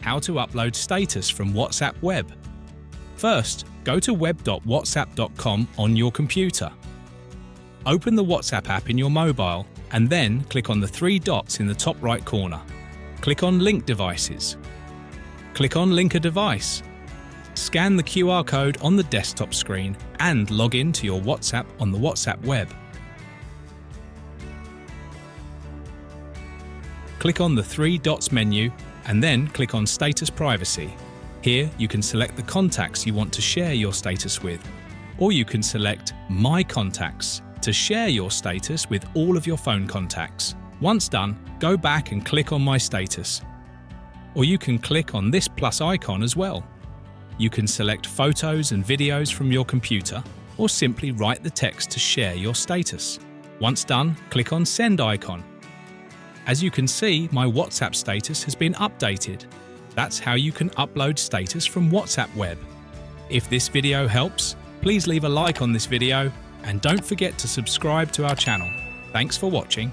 how to upload status from WhatsApp Web. First, go to web.whatsapp.com on your computer. Open the WhatsApp app in your mobile and then click on the three dots in the top right corner. Click on Link Devices. Click on Link a Device. Scan the QR code on the desktop screen and log in to your WhatsApp on the WhatsApp Web. Click on the three dots menu and then click on Status Privacy. Here you can select the contacts you want to share your status with, or you can select My Contacts to share your status with all of your phone contacts. Once done, go back and click on My Status. Or you can click on this plus icon as well. You can select photos and videos from your computer, or simply write the text to share your status. Once done, click on Send icon. As you can see, my WhatsApp status has been updated. That's how you can upload status from WhatsApp Web. If this video helps, please leave a like on this video and don't forget to subscribe to our channel. Thanks for watching.